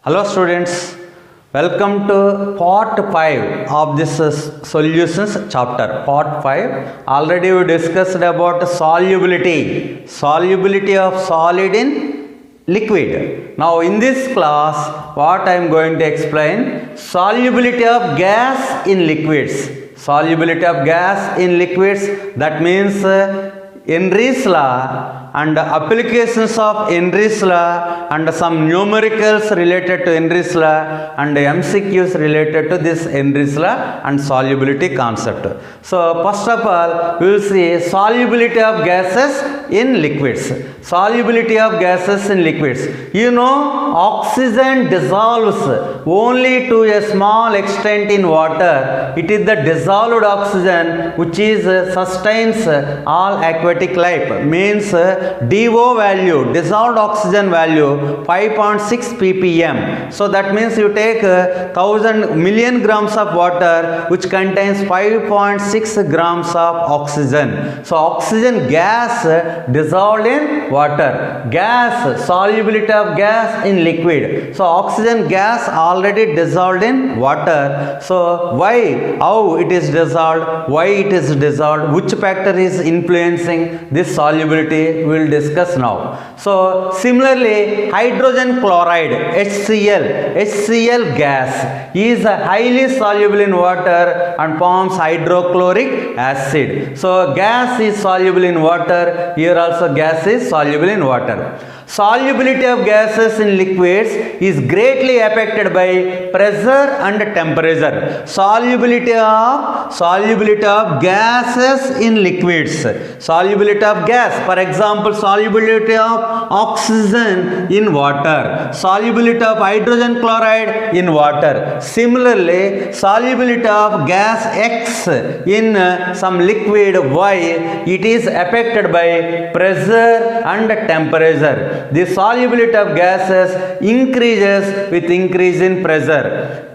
Hello students, welcome to part 5 of this solutions chapter. Part 5, already we discussed about solubility of solid in liquid. Now in this class, what I am going to explain, solubility of gas in liquids. Solubility of gas in liquids, that means Henry's law and applications of Henry's law and some numericals related to Henry's law and MCQs related to this Henry's law and solubility concept. So first of all, we will see solubility of gases in liquids. Solubility of gases in liquids. You know, oxygen dissolves only to a small extent in water. It is the dissolved oxygen which is sustains all aquatic life. Means DO value, dissolved oxygen value 5.6 ppm. So that means you take 1000 million grams of water which contains 5.6 grams of oxygen. So oxygen gas dissolved in water. Gas, solubility of gas in liquid. So oxygen gas already dissolved in water. So why, how it is dissolved, why it is dissolved, which factor is influencing this solubility, we will discuss now. So similarly, hydrogen chloride HCl gas is highly soluble in water and forms hydrochloric acid. So gas is soluble in water, here also gas is soluble in water. Solubility of gases in liquids is greatly affected by pressure and temperature. Solubility of gases in liquids. Solubility of gas, for example, solubility of oxygen in water, solubility of hydrogen chloride in water. Similarly, solubility of gas X in some liquid Y, it is affected by pressure and temperature. The solubility of gases increases with increase in pressure.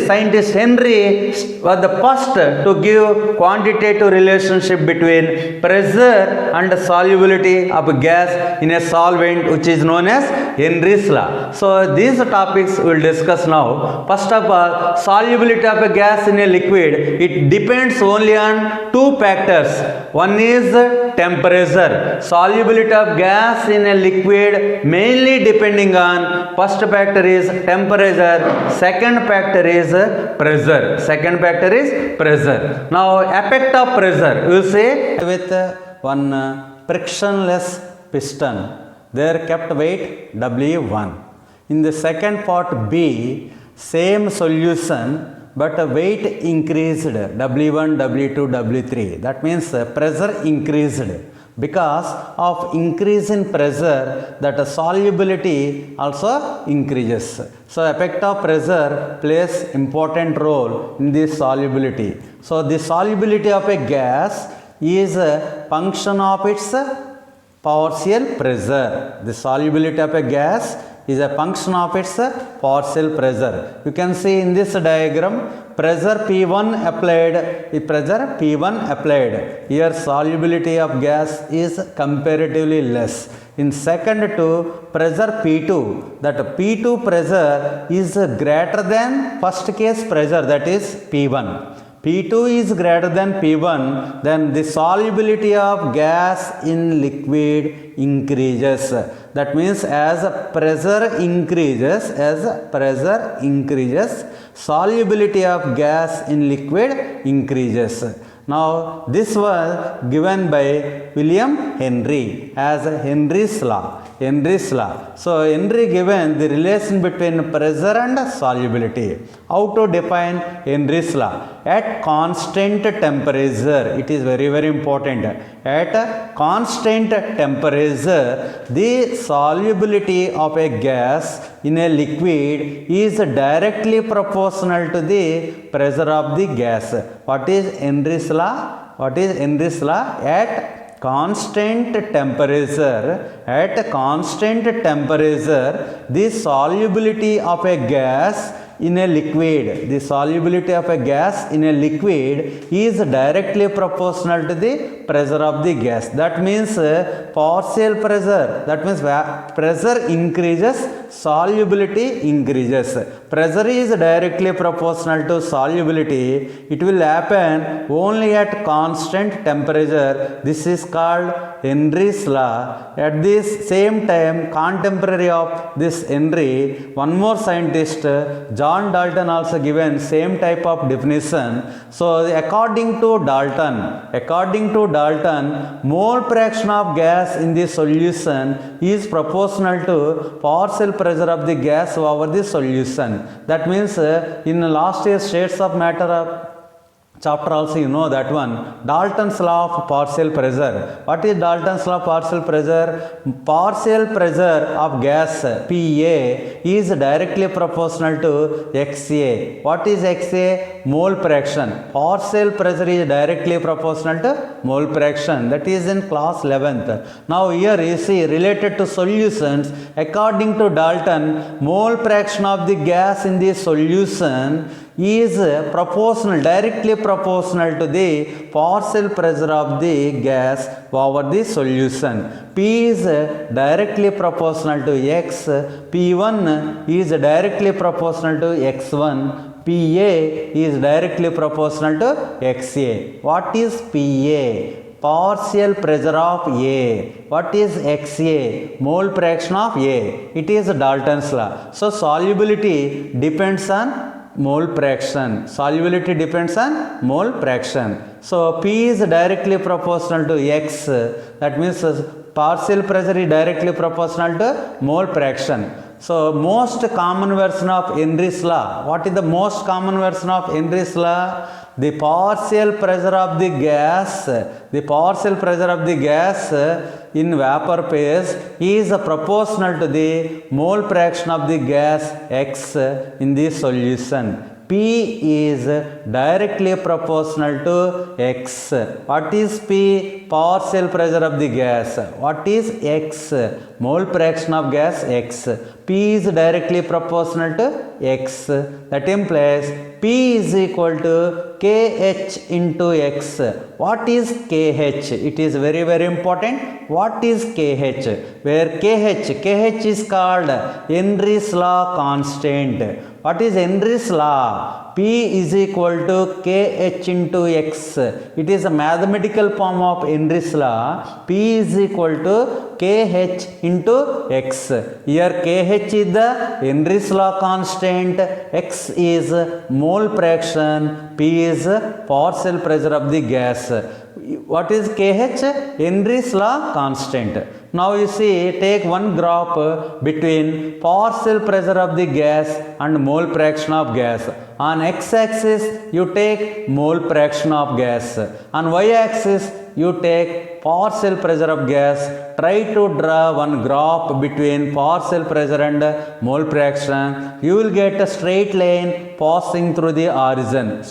Scientist Henry was the first to give quantitative relationship between pressure and solubility of gas in a solvent which is known as Henry's law. So these topics we will discuss now. First of all, solubility of a gas in a liquid, it depends only on two factors. One is temperature. Solubility of gas in a liquid mainly depending on, first factor is temperature, second factor is pressure. Now effect of pressure, we will say with one frictionless piston, there kept weight W1. In the second part B, same solution but weight increased W1, W2, W3. That means pressure increased. Because of increase in pressure, that solubility also increases. So effect of pressure plays important role in this solubility. So the solubility of a gas is a function of its partial pressure. The solubility of a gas is a function of its partial pressure. You can see in this diagram, pressure P1 applied. Here solubility of gas is comparatively less. In second to pressure P2, that P2 pressure is greater than first case pressure, that is P1. P2 is greater than P1, then the solubility of gas in liquid increases. That means as pressure increases, solubility of gas in liquid increases. Now this was given by William Henry as Henry's law. So Henry given the relation between pressure and solubility. How to define Henry's law? At constant temperature, it is very important. At constant temperature, the solubility of a gas in a liquid is directly proportional to the pressure of the gas. What is Henry's law? At constant temperature, the solubility of a gas in a liquid, is directly proportional to the pressure of the gas. That means partial pressure, that means pressure increases, solubility increases. Pressure is directly proportional to solubility. It will happen only at constant temperature. This is called Henry's law. At this same time, contemporary of this Henry, one more scientist, John Dalton, also given same type of definition. So according to Dalton, mole fraction of gas in the solution is proportional to partial pressure of the gas over the solution. That means in last year's shades of matter chapter also you know that one, Dalton's law of partial pressure. What is Dalton's law of partial pressure? Partial pressure of gas PA is directly proportional to XA. What is XA? Mole fraction. Partial pressure is directly proportional to mole fraction. That is in class 11th. Now here you see related to solutions, according to Dalton, mole fraction of the gas in the solution is proportional, directly proportional to the partial pressure of the gas over the solution. P is directly proportional to X, P1 is directly proportional to X1, PA is directly proportional to XA. What is PA? Partial pressure of A. What is XA? Mole fraction of A. It is Dalton's law. So solubility depends on mole fraction. Solubility depends on mole fraction. So P is directly proportional to X. That means partial pressure is directly proportional to mole fraction. So most common version of Henry's law. What is the most common version of Henry's law? The partial pressure of the gas, in vapor phase is proportional to the mole fraction of the gas X in the solution. P is directly proportional to X. What is P? Partial pressure of the gas. What is X? Mole fraction of gas X. P is directly proportional to X. That implies P is equal to KH into X. What is KH? It is very, very important. What is KH? Where KH is called Henry's law constant. What is Henry's law? P is equal to KH into X. It is a mathematical form of Henry's law. P is equal to KH into X. Here KH is the Henry's law constant, X is mole fraction, P is partial pressure of the gas. What is KH? Henry's law constant. Now you see, take one graph between partial pressure of the gas and mole fraction of gas. On x-axis you take mole fraction of gas. On y-axis you take partial pressure of gas. Try to draw one graph between partial pressure and mole fraction. You will get a straight line passing through the origin.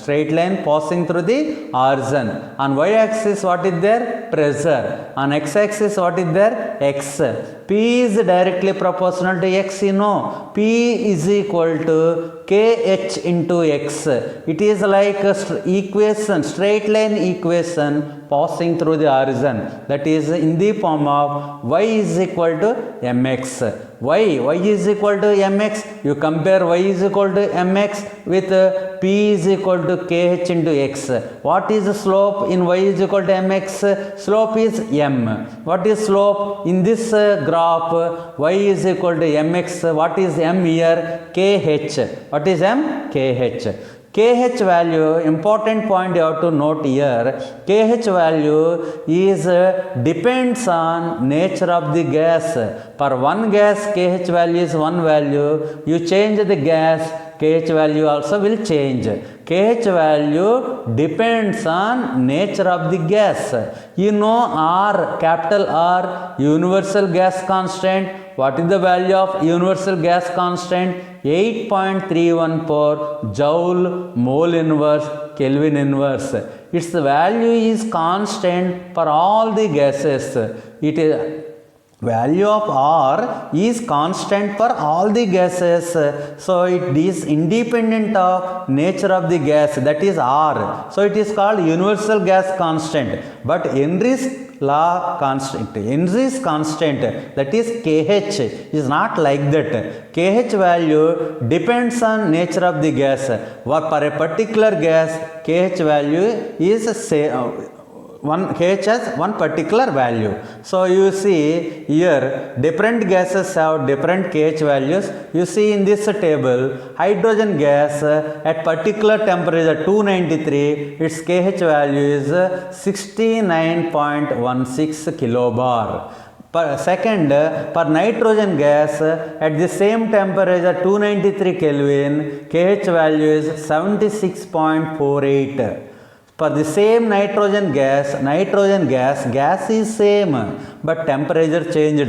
On y-axis what is there? Pressure. On x-axis what is there? X. P is directly proportional to X, you know. P is equal to KH into X. It is like a straight line equation passing through the origin. That is in the form of y is equal to mx. Y is equal to mx. You compare y is equal to mx with p is equal to kh into x. What is the slope in y is equal to mx? Slope is m. What is slope in this graph? Y is equal to mx. What is m here? Kh. What is m? Kh. KH value, important point you have to note here, KH value is depends on nature of the gas. For one gas, KH value is one value. You change the gas, KH value also will change. KH value depends on nature of the gas. You know R, capital R, universal gas constant. What is the value of universal gas constant? 8.314 joule mole inverse Kelvin inverse. Its value is constant for all the gases. It is value of R is constant for all the gases. So it is independent of nature of the gas, that is R. So it is called universal gas constant. But Henry's law constant, energy is constant, that is KH is not like that. KH value depends on nature of the gas. For a particular gas, KH value is say KH has one particular value. So you see here different gases have different KH values. You see in this table, hydrogen gas at particular temperature 293, its KH value is 69.16 kilobar. Second, for nitrogen gas at the same temperature 293 Kelvin, KH value is 76.48. For the same nitrogen gas is same, but temperature changed.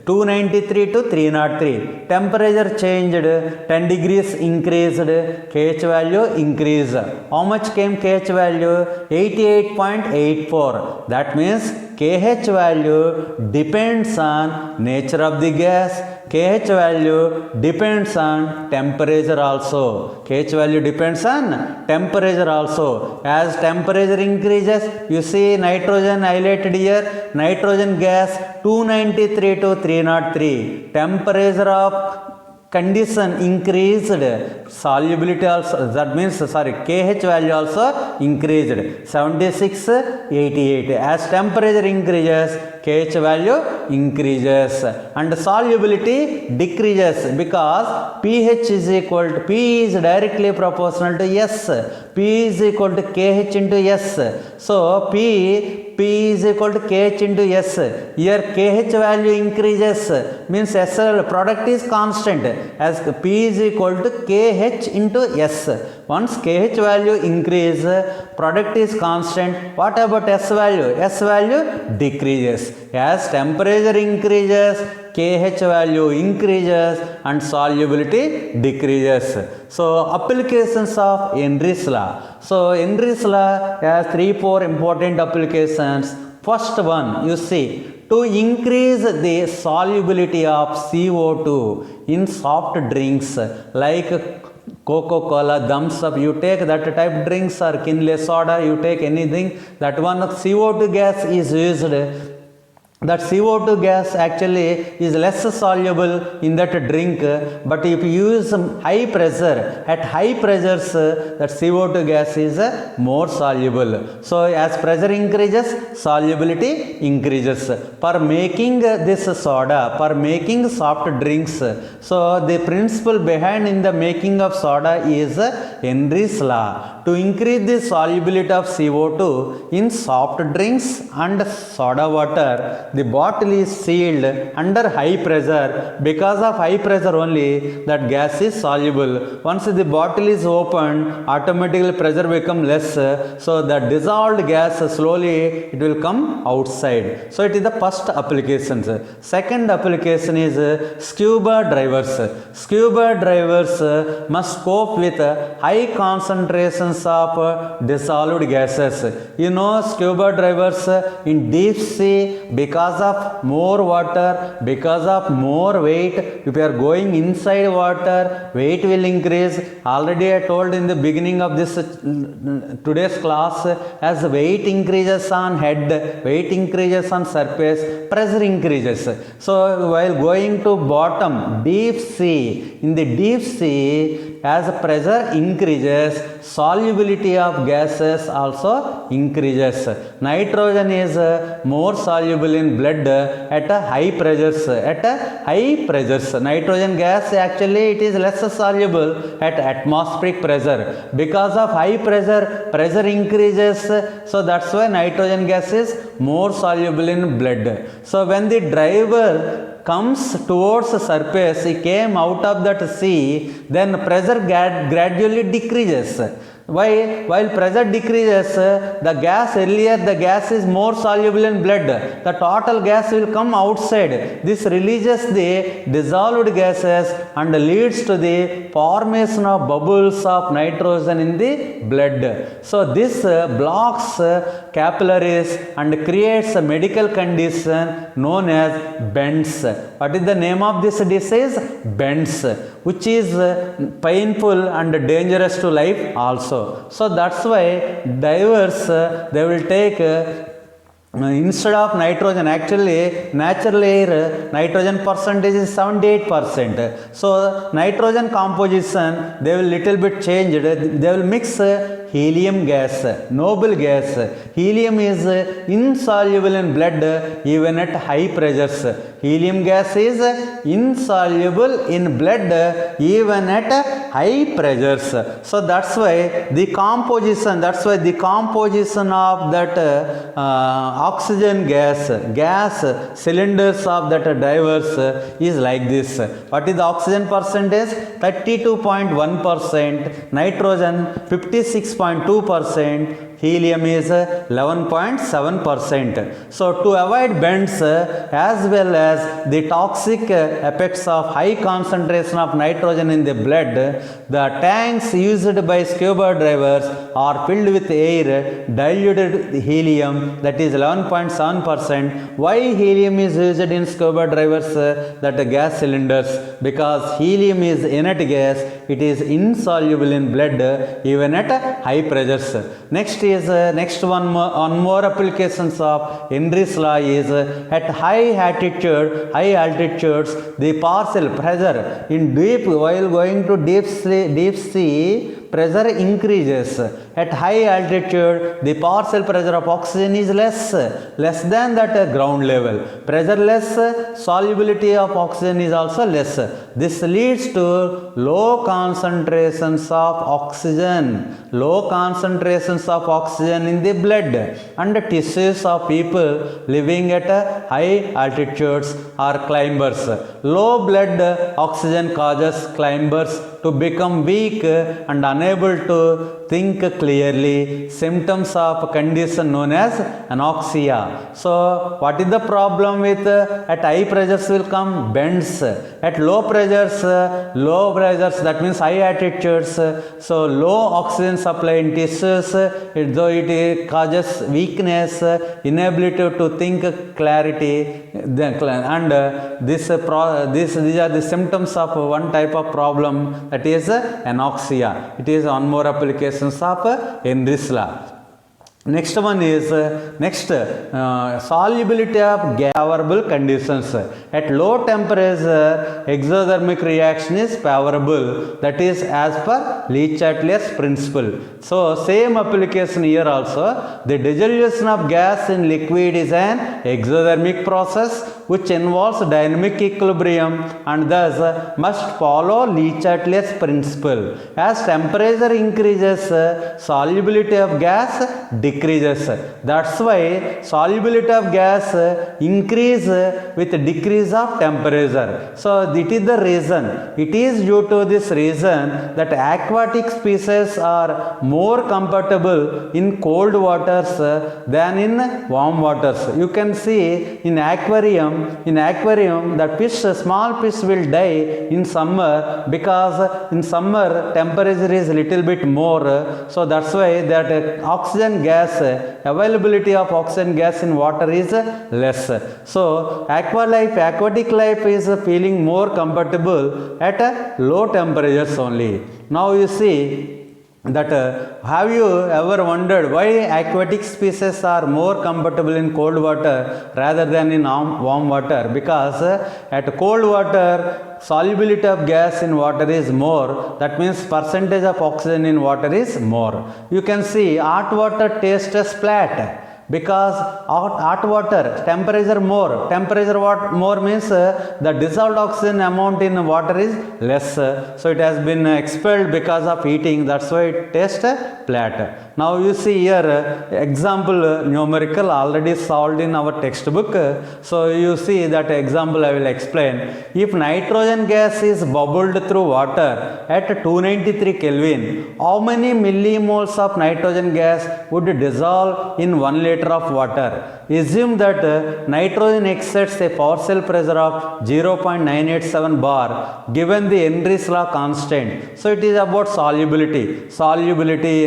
293 to 303. Temperature changed, 10 degrees increased, KH value increased. How much came KH value? 88.84. That means KH value depends on nature of the gas. KH value depends on temperature also. KH value depends on temperature also. As temperature increases, you see nitrogen highlighted here, nitrogen gas 293 to 303. Temperature of condition increased, solubility also, that means KH value also increased, 76, 88. As temperature increases, KH value increases and solubility decreases because pH is equal to, P is directly proportional to S. P is equal to KH into S. So P is equal to KH into S. Here KH value increases, means SL product is constant, as P is equal to KH into S. Once KH value increase, product is constant. What about S value? S value decreases. As temperature increases, KH value increases and solubility decreases. So applications of Henry's law. So Henry's law has 3-4 important applications. First one, you see, to increase the solubility of CO2 in soft drinks like Coca-Cola, Thumbs Up, you take that type drinks, or Kinley soda, you take anything, that one CO2 gas is used. That CO2 gas actually is less soluble in that drink, but if you use some high pressure, at high pressures that CO2 gas is more soluble. So as pressure increases, solubility increases. For making this soda, for making soft drinks, so the principle behind in the making of soda is Henry's law. To increase the solubility of CO2 in soft drinks and soda water, the bottle is sealed under high pressure. Because of high pressure only, that gas is soluble. Once the bottle is opened, automatically pressure becomes less. So the dissolved gas slowly it will come outside. So it is the first application. Second application is scuba divers. Scuba divers must cope with high concentrations of dissolved gases. You know, scuba divers in deep sea, because of more water, because of more weight, if you are going inside water, weight will increase. Already I told in the beginning of this today's class, as weight increases on head, weight increases on surface, pressure increases. So while going to bottom, deep sea, in the deep sea, as pressure increases, solubility of gases also increases. Nitrogen is more soluble in blood at a high pressures. Nitrogen gas actually it is less soluble at atmospheric pressure. Because of high pressure, pressure increases. So that's why nitrogen gas is more soluble in blood. So when the driver comes towards the surface, he came out of that sea, then pressure gradually decreases. Why? While pressure decreases, the gas is more soluble in blood. The total gas will come outside. This releases the dissolved gases and leads to the formation of bubbles of nitrogen in the blood. So this blocks capillaries and creates a medical condition known as bends. What is the name of this disease? Bends, which is painful and dangerous to life also. So that's why divers they will take instead of nitrogen, actually natural air nitrogen percentage is 78%. So nitrogen composition they will little bit changed. They will mix helium gas, noble gas. Helium is insoluble in blood even at high pressures. Helium gas is insoluble in blood even at high pressures. So that's why the composition of that oxygen gas cylinders of that drivers is like this. What is the oxygen percentage? 32.1%, nitrogen 56.2%, helium is 11.7%. So to avoid bends as well as the toxic effects of high concentration of nitrogen in the blood, the tanks used by scuba divers are filled with air diluted helium, that is 11.7%. Why helium is used in scuba divers, that gas cylinders? Because helium is inert gas, it is insoluble in blood even at high pressures. Next one more applications of Henry's law is at high altitudes the partial pressure in deep, while going to deep sea pressure increases. At high altitude the partial pressure of oxygen is less than that ground level. Pressure less, solubility of oxygen is also less. This leads to low concentrations of oxygen in the blood and tissues of people living at high altitudes or climbers. Low blood oxygen causes climbers to become weak and unable to think clearly. Symptoms of condition known as anoxia. So what is the problem with at high pressures will come bends. At low pressures, that means high altitudes, so low oxygen supply in tissues, though it causes weakness, inability to think clarity, and these are the symptoms of one type of problem, that is anoxia. It is one more applications of Henry's law. Next one is solubility of gas favorable conditions. At low temperature exothermic reaction is favorable, that is as per Le-Chatelier's principle. So same application here also. The dissolution of gas in liquid is an exothermic process which involves dynamic equilibrium and thus must follow Le-Chatelier's principle. As temperature increases, solubility of gas decreases. That's why solubility of gas increase with decrease of temperature. So it is the reason. It is due to this reason that aquatic species are more comfortable in cold waters than in warm waters. You can see in aquarium the small fish will die in summer because in summer temperature is little bit more. So that's why that oxygen gas, availability of oxygen gas in water is less. So aquatic life is feeling more comfortable at low temperatures only. Now you see that have you ever wondered why aquatic species are more comfortable in cold water rather than in warm water? Because at cold water solubility of gas in water is more, that means percentage of oxygen in water is more. You can see hot water tastes flat because hot water temperature more means the dissolved oxygen amount in water is less, so it has been expelled because of heating, that's why it tastes flat. Now you see here example numerical already solved in our textbook. So you see that example I will explain. If nitrogen gas is bubbled through water at 293 Kelvin, how many millimoles of nitrogen gas would dissolve in 1 liter of water? Assume that nitrogen exerts a partial pressure of 0.987 bar given the Henry's law constant. So it is about solubility.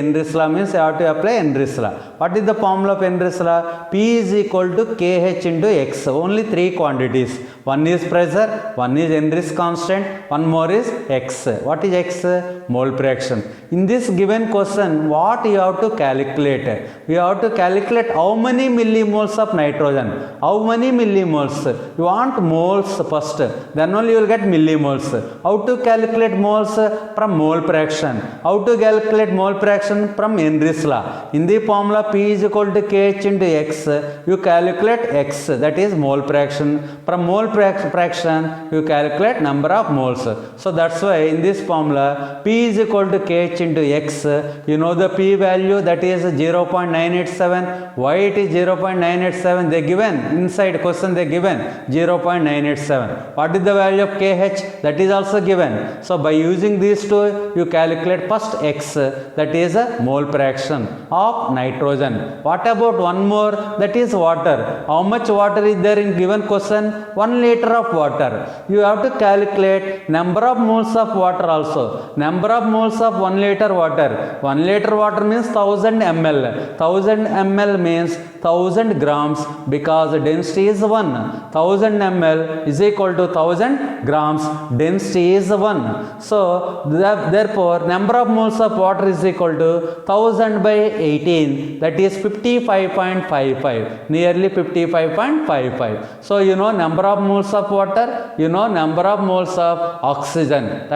Henry's law means you have to apply Henry's law. What is the formula of Henry's law? P is equal to KH into X. Only three quantities. One is pressure, one is Henry's constant, one more is X. What is X? Mole fraction. In this given question, what you have to calculate? We have to calculate how many millimoles of nitrogen. How many millimoles? You want moles first, then only you will get millimoles. How to calculate moles? From mole fraction. How to calculate mole fraction? From Henry's law. In the formula P is equal to KH into X, you calculate X, that is mole fraction. From mole fraction, you calculate number of moles. So that's why in this formula P is equal to KH into X. You know the P value, that is 0.987. Why it is 0.987? They given inside question, they given 0.987. What is the value of KH? That is also given. So by using these two, you calculate first X, that is a mole fraction of nitrogen. What about one more? That is water. How much water is there in given question? 1 liter of water. You have to calculate number of moles of water also. Number of moles of 1 liter water. 1 liter water means 1000 ml. 1000 ml means 1000 grams, because density is 1. 1000 ml is equal to 1000 grams. Density is 1. So therefore number of moles of water is equal to 1000 by 18, that is 55.55, nearly 55.55. So you know number of moles of water, you know number of moles of oxygen,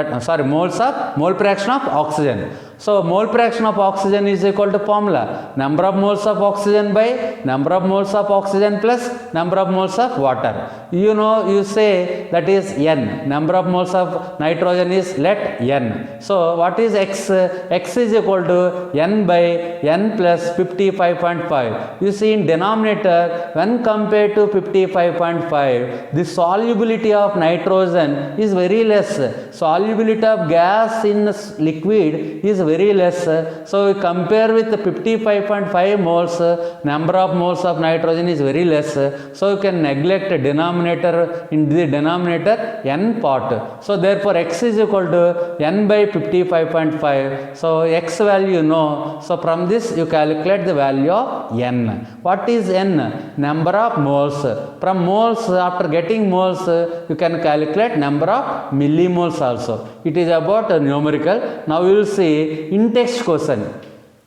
mole fraction of oxygen. So mole fraction of oxygen is equal to formula number of moles of oxygen by number of moles of oxygen plus number of moles of water. You know, you say that is N. Number of moles of nitrogen is let N. So what is X? X is equal to N by N plus 55.5. You see in denominator, when compared to 55.5, the solubility of nitrogen is very less. Solubility of gas in liquid is very less. So we compare with the 55.5 moles, number of moles of nitrogen is very less. So you can neglect denominator, in the denominator N part. So therefore X is equal to N by 55.5. So X value you know. So from this you calculate the value of N. What is N? Number of moles. From moles, after getting moles, you can calculate number of millimoles also. It is about a numerical. Now we will see in text question.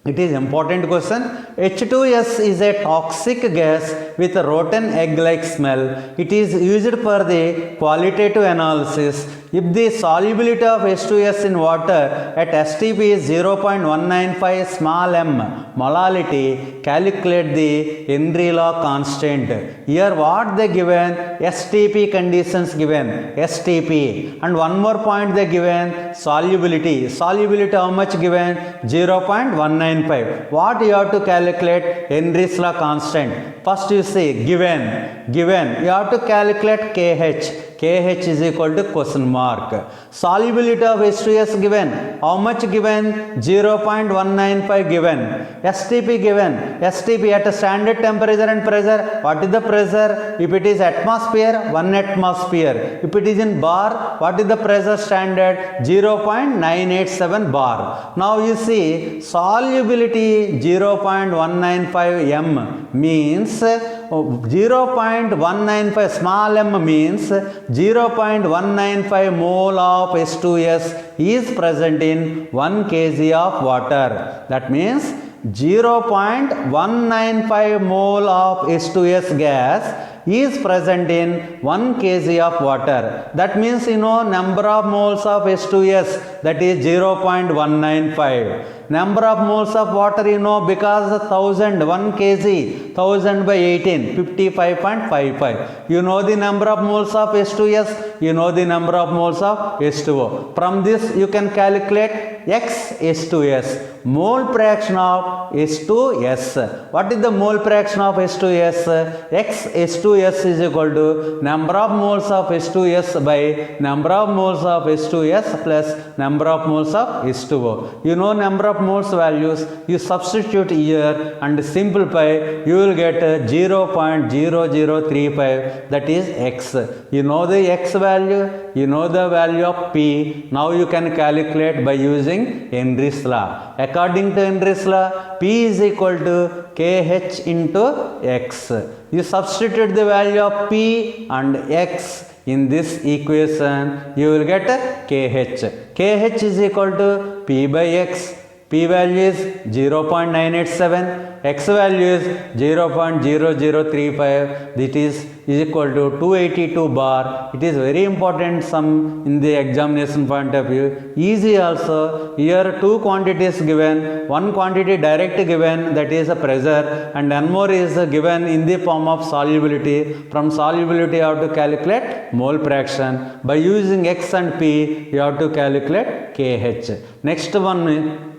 It is important question. H2S is a toxic gas with a rotten egg-like smell. It is used for the qualitative analysis. If the solubility of H2S in water at STP is 0.195 small m molality, calculate the Henry law constant. Here what they given? STP conditions given. STP. And one more point they given, solubility. Solubility how much given? 0.195. What you have to calculate? Henry's law constant. First you say given. You have to calculate KH. KH is equal to question mark. Solubility of H2S given. How much given? 0.195 given. STP given. STP at a standard temperature and pressure. What is the pressure? If it is atmosphere, 1 atmosphere. If it is in bar, what is the pressure standard? 0.987 bar. Now you see solubility 0.195 m means 0.195 small m means 0.195 mole of H2S is present in 1 kg of water. That means 0.195 mole of H2S gas is present in 1 kg of water. That means you know number of moles of H2S, that is 0.195. Number of moles of water you know, because 1000, 1 kg, 1000 by 18, 55.55. You know the number of moles of H2S, you know the number of moles of H2O. From this you can calculate X H2S. Mole fraction of H2S. What is the mole fraction of H2S? X H2S is equal to number of moles of H2S by number of moles of H2S plus number of moles of H2O. You know number of moles values, you substitute here and simplify, you will get 0.0035, that is X. You know the X value, you know the value of P. Now you can calculate by using Henry's law. According to Henry's law, P is equal to KH into X. You substitute the value of P and X in this equation, you will get KH. KH is equal to P by X. P value is 0.987, X value is 0.0035, that is equal to 282 bar. It is very important sum in the examination point of view. Easy also. Here two quantities given, one quantity direct given, that is a pressure, and one more is given in the form of solubility. From solubility you have to calculate mole fraction. By using X and P you have to calculate KH. Next one,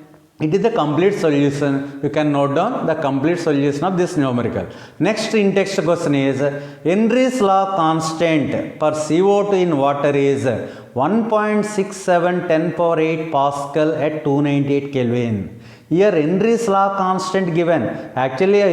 it is the complete solution. You can note down the complete solution of this numerical. Next in text question is, Henry's law constant for CO2 in water is 1.67 10 power 8 Pascal at 298 Kelvin. Here Henry's law constant given. Actually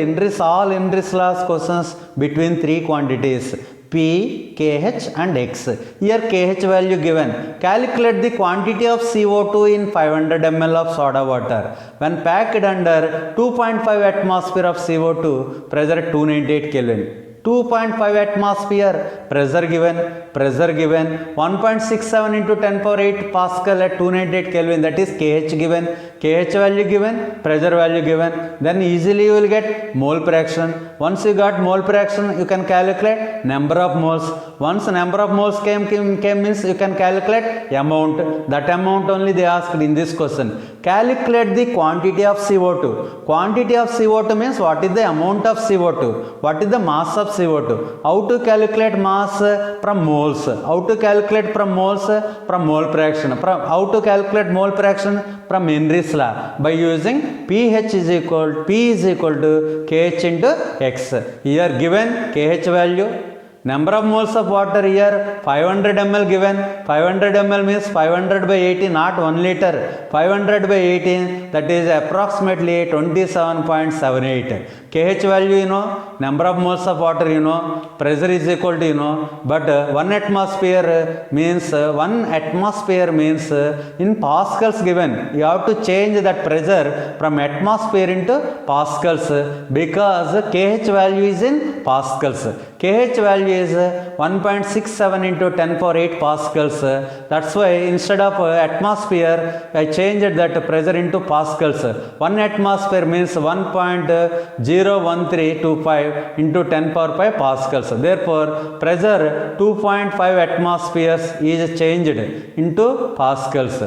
all Henry's laws questions between three quantities, P, KH and X. Here KH value given. Calculate the quantity of CO2 in 500 ml of soda water when packed under 2.5 atmosphere of CO2, pressure at 298 Kelvin. 2.5 atmosphere, pressure given, 1.67 into 10 power 8 Pascal at 298 Kelvin, that is KH given, KH value given, pressure value given, then easily you will get mole fraction. Once you got mole fraction, you can calculate number of moles. Once number of moles came means you can calculate amount. That amount only they asked in this question. Calculate the quantity of CO2. Quantity of CO2 means what is the amount of CO2, what is the mass of CO2. How to calculate mass? From moles. How to calculate from moles? From mole fraction. How to calculate mole fraction? From Henry's law. By using P is equal to KH into X. Here given KH value. Number of moles of water here 500 ml given. 500 ml means 500 by 18, not 1 liter. 500 by 18, that is approximately 27.78. KH value you know, number of moles of water you know, pressure is equal to you know, but 1 atmosphere means in pascals given. You have to change that pressure from atmosphere into pascals because KH value is in pascals. KH value is 1.67 into 10 power 8 pascals. That's why instead of atmosphere, I changed that pressure into pascals. 1 atmosphere means 1.01325 into 10 power 5 pascals. Therefore, pressure 2.5 atmospheres is changed into pascals.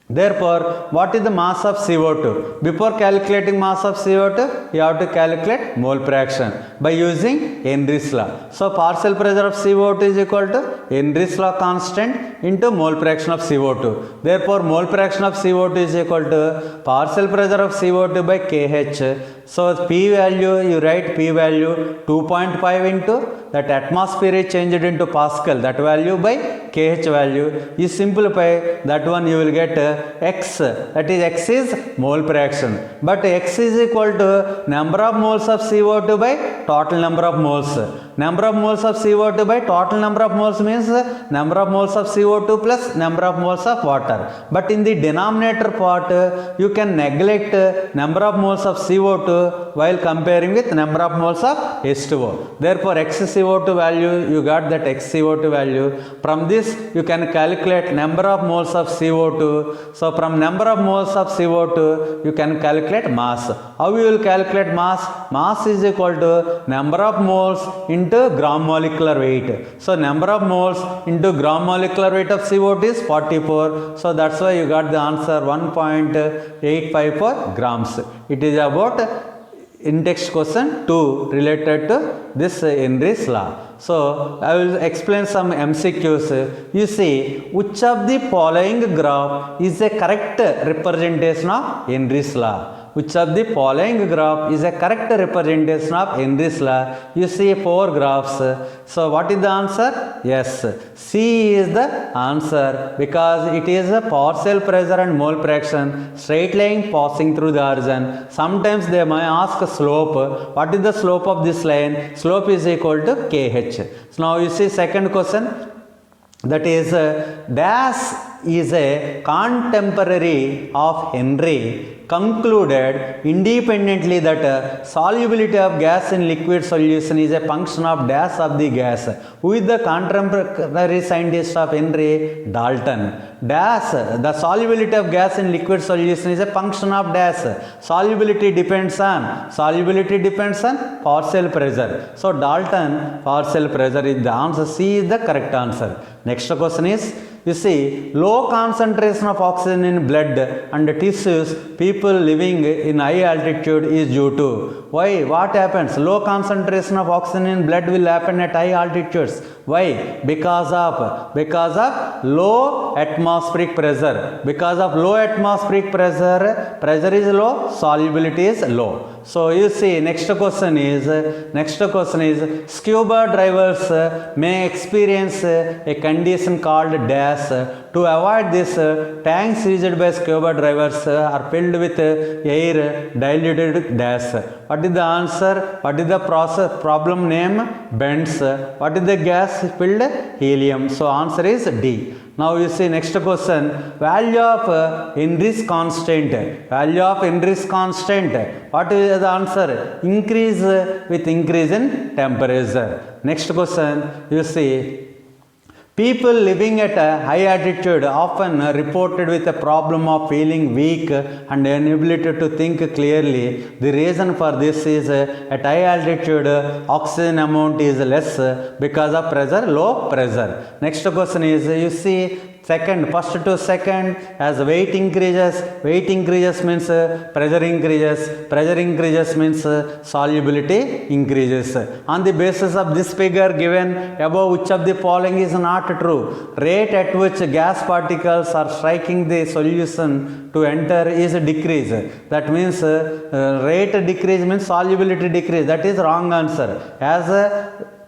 Therefore, what is the mass of CO2? Before calculating mass of CO2, you have to calculate mole fraction by using Henry's law. So, partial pressure of CO2 is equal to Henry's law constant into mole fraction of CO2. Therefore, mole fraction of CO2 is equal to partial pressure of CO2 by KH. So, P value, you write P value 2.5 into that atmosphere is changed into Pascal, that value by KH value. You simplify that one, you will get X, that is X is mole fraction, but X is equal to number of moles of CO2 by total number of moles. Number of moles of CO2 by total number of moles means number of moles of CO2 plus number of moles of water. But in the denominator part, you can neglect number of moles of CO2 while comparing with number of moles of H2O. Therefore, XCO2 value, you got that XCO2 value. From this, you can calculate number of moles of CO2. So, from number of moles of CO2, you can calculate mass. How you will calculate mass? Mass is equal to number of moles into gram molecular weight. So, number of moles into gram molecular weight of CO2 is 44. So, that's why you got the answer 1.854 grams. It is about in text question 2 related to this Henry's law. So, I will explain some MCQs. You see, which of the following graph is a correct representation of Henry's law? Which of the following graph is a correct representation of Henry's law? You see 4 graphs. So, what is the answer? Yes, C is the answer because it is a partial pressure and mole fraction straight line passing through the origin. Sometimes they may ask slope. What is the slope of this line? Slope is equal to KH. So, now you see second question, that is dash is a contemporary of Henry, concluded independently that solubility of gas in liquid solution is a function of dash of the gas. Who is the contemporary scientist of Henry? Dalton. Dash, the solubility of gas in liquid solution is a function of dash. Solubility depends on partial pressure. So Dalton, partial pressure is the answer. C is the correct answer. Next question is, you see, low concentration of oxygen in blood and tissues, people living in high altitude is due to. Why? What happens? Low concentration of oxygen in blood will happen at high altitudes. Why? Because of low atmospheric pressure. Because of low atmospheric pressure, pressure is low, solubility is low. So you see, next question is scuba divers may experience a condition called dash. To avoid this, tanks used by scuba divers are filled with air diluted dash. What is the answer? What is the problem name? Bends. What is the gas filled? Helium. So answer is D. Now you see, next question, value of Henry's constant. Value of Henry's constant. What is the answer? Increase with increase in temperature. Next question, you see, people living at a high altitude often reported with a problem of feeling weak and inability to think clearly. The reason for this is at high altitude oxygen amount is less because of pressure, low pressure. Next question is, you see, first to second, as weight increases means pressure increases means solubility increases. On the basis of this figure given above, which of the following is not true? Rate at which gas particles are striking the solution to enter is decrease. That means rate decrease means solubility decrease. That is wrong answer. As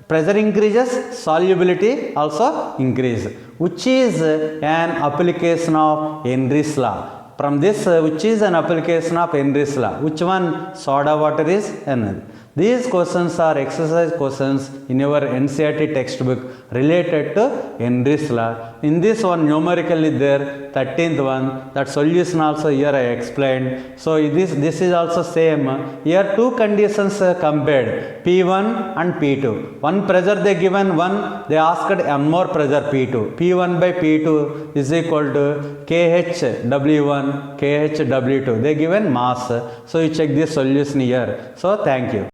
pressure increases, solubility also increase. Which is an application of Henry's law? From this, which is an application of Henry's law? Which one? Soda water is another. These questions are exercise questions in your NCERT textbook related to Henry's law. In this one, numerical is there, 13th one. That solution also here I explained. So this is also same. Here two conditions compared, P1 and P2. One pressure they given, one they asked one more pressure P2. P1 by P2 is equal to KH W1, KH W2. They given mass. So you check this solution here. So thank you.